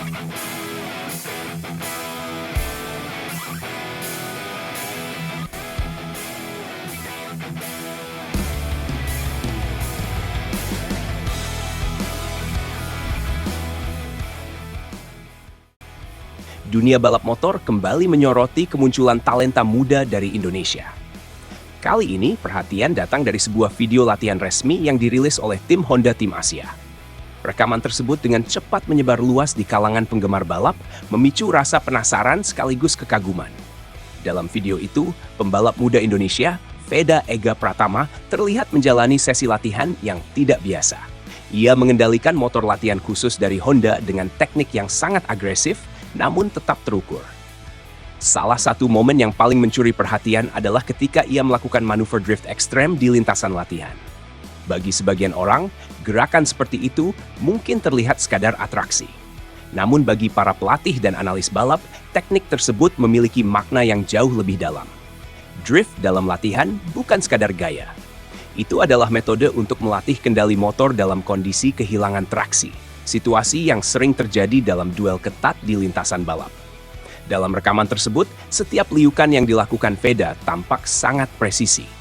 Dunia balap motor kembali menyoroti kemunculan talenta muda dari Indonesia. Kali ini, perhatian datang dari sebuah video latihan resmi yang dirilis oleh tim Honda Tim Asia. Rekaman tersebut dengan cepat menyebar luas di kalangan penggemar balap, memicu rasa penasaran sekaligus kekaguman. Dalam video itu, pembalap muda Indonesia, Veda Ega Pratama, terlihat menjalani sesi latihan yang tidak biasa. Ia mengendalikan motor latihan khusus dari Honda dengan teknik yang sangat agresif, namun tetap terukur. Salah satu momen yang paling mencuri perhatian adalah ketika ia melakukan manuver drift ekstrem di lintasan latihan. Bagi sebagian orang, gerakan seperti itu mungkin terlihat sekadar atraksi. Namun bagi para pelatih dan analis balap, teknik tersebut memiliki makna yang jauh lebih dalam. Drift dalam latihan bukan sekadar gaya. Itu adalah metode untuk melatih kendali motor dalam kondisi kehilangan traksi. Situasi yang sering terjadi dalam duel ketat di lintasan balap. Dalam rekaman tersebut, setiap liukan yang dilakukan Veda tampak sangat presisi.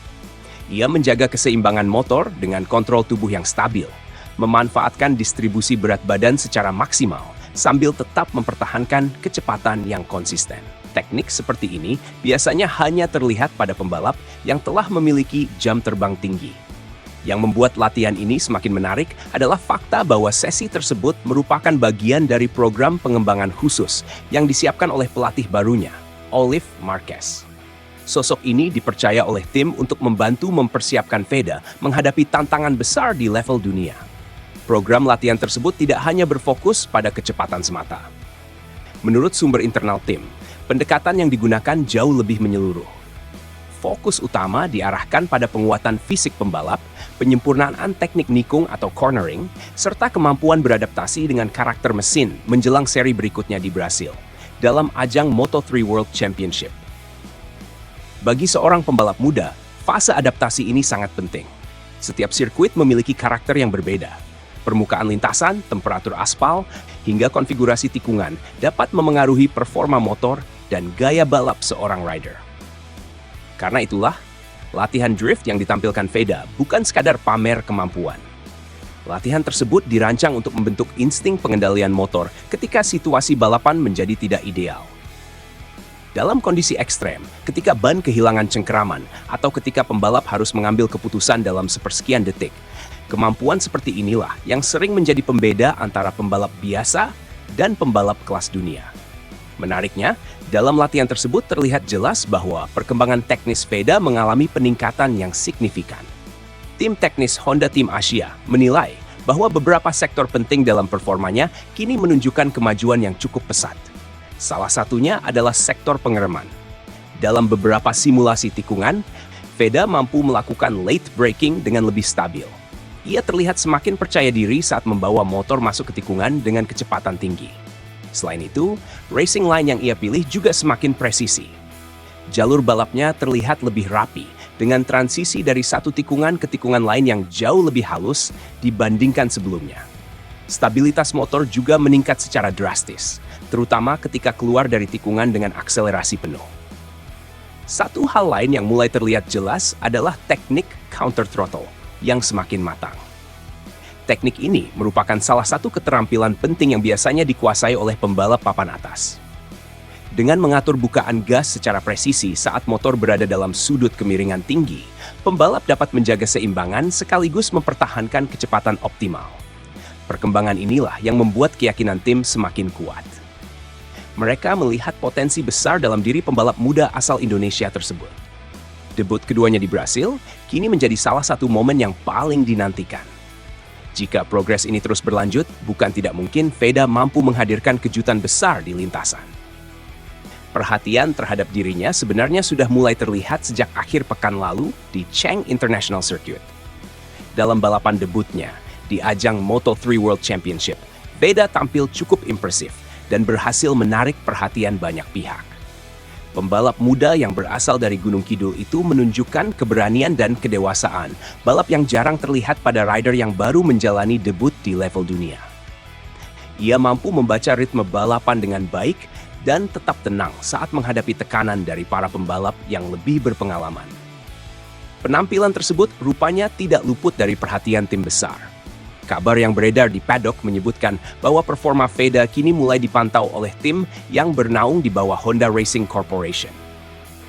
Ia menjaga keseimbangan motor dengan kontrol tubuh yang stabil, memanfaatkan distribusi berat badan secara maksimal, sambil tetap mempertahankan kecepatan yang konsisten. Teknik seperti ini biasanya hanya terlihat pada pembalap yang telah memiliki jam terbang tinggi. Yang membuat latihan ini semakin menarik adalah fakta bahwa sesi tersebut merupakan bagian dari program pengembangan khusus yang disiapkan oleh pelatih barunya, Olive Marquez. Sosok ini dipercaya oleh tim untuk membantu mempersiapkan Veda menghadapi tantangan besar di level dunia. Program latihan tersebut tidak hanya berfokus pada kecepatan semata. Menurut sumber internal tim, pendekatan yang digunakan jauh lebih menyeluruh. Fokus utama diarahkan pada penguatan fisik pembalap, penyempurnaan teknik nikung atau cornering, serta kemampuan beradaptasi dengan karakter mesin menjelang seri berikutnya di Brasil, dalam ajang Moto3 World Championship. Bagi seorang pembalap muda, fase adaptasi ini sangat penting. Setiap sirkuit memiliki karakter yang berbeda. Permukaan lintasan, temperatur aspal, hingga konfigurasi tikungan dapat memengaruhi performa motor dan gaya balap seorang rider. Karena itulah, latihan drift yang ditampilkan Veda bukan sekadar pamer kemampuan. Latihan tersebut dirancang untuk membentuk insting pengendalian motor ketika situasi balapan menjadi tidak ideal. Dalam kondisi ekstrem, ketika ban kehilangan cengkeraman atau ketika pembalap harus mengambil keputusan dalam sepersekian detik, kemampuan seperti inilah yang sering menjadi pembeda antara pembalap biasa dan pembalap kelas dunia. Menariknya, dalam latihan tersebut terlihat jelas bahwa perkembangan teknis Veda mengalami peningkatan yang signifikan. Tim teknis Honda Tim Asia menilai bahwa beberapa sektor penting dalam performanya kini menunjukkan kemajuan yang cukup pesat. Salah satunya adalah sektor pengereman. Dalam beberapa simulasi tikungan, Veda mampu melakukan late braking dengan lebih stabil. Ia terlihat semakin percaya diri saat membawa motor masuk ke tikungan dengan kecepatan tinggi. Selain itu, racing line yang ia pilih juga semakin presisi. Jalur balapnya terlihat lebih rapi, dengan transisi dari satu tikungan ke tikungan lain yang jauh lebih halus dibandingkan sebelumnya. Stabilitas motor juga meningkat secara drastis, terutama ketika keluar dari tikungan dengan akselerasi penuh. Satu hal lain yang mulai terlihat jelas adalah teknik counter throttle yang semakin matang. Teknik ini merupakan salah satu keterampilan penting yang biasanya dikuasai oleh pembalap papan atas. Dengan mengatur bukaan gas secara presisi saat motor berada dalam sudut kemiringan tinggi, pembalap dapat menjaga seimbangan sekaligus mempertahankan kecepatan optimal. Perkembangan inilah yang membuat keyakinan tim semakin kuat. Mereka melihat potensi besar dalam diri pembalap muda asal Indonesia tersebut. Debut keduanya di Brasil kini menjadi salah satu momen yang paling dinantikan. Jika progres ini terus berlanjut, bukan tidak mungkin Veda mampu menghadirkan kejutan besar di lintasan. Perhatian terhadap dirinya sebenarnya sudah mulai terlihat sejak akhir pekan lalu di Cheng International Circuit. Dalam balapan debutnya di ajang Moto3 World Championship, Veda tampil cukup impresif dan berhasil menarik perhatian banyak pihak. Pembalap muda yang berasal dari Gunung Kidul itu menunjukkan keberanian dan kedewasaan, balap yang jarang terlihat pada rider yang baru menjalani debut di level dunia. Ia mampu membaca ritme balapan dengan baik dan tetap tenang saat menghadapi tekanan dari para pembalap yang lebih berpengalaman. Penampilan tersebut rupanya tidak luput dari perhatian tim besar. Kabar yang beredar di paddock menyebutkan bahwa performa Veda kini mulai dipantau oleh tim yang bernaung di bawah Honda Racing Corporation.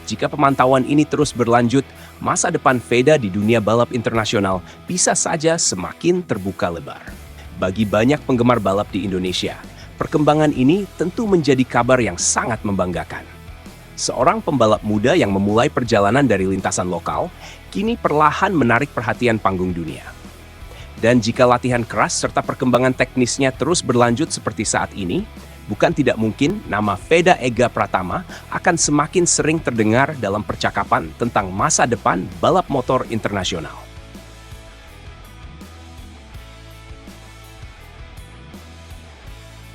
Jika pemantauan ini terus berlanjut, masa depan Veda di dunia balap internasional bisa saja semakin terbuka lebar. Bagi banyak penggemar balap di Indonesia, perkembangan ini tentu menjadi kabar yang sangat membanggakan. Seorang pembalap muda yang memulai perjalanan dari lintasan lokal, kini perlahan menarik perhatian panggung dunia. Dan jika latihan keras serta perkembangan teknisnya terus berlanjut seperti saat ini, bukan tidak mungkin nama Veda Ega Pratama akan semakin sering terdengar dalam percakapan tentang masa depan balap motor internasional.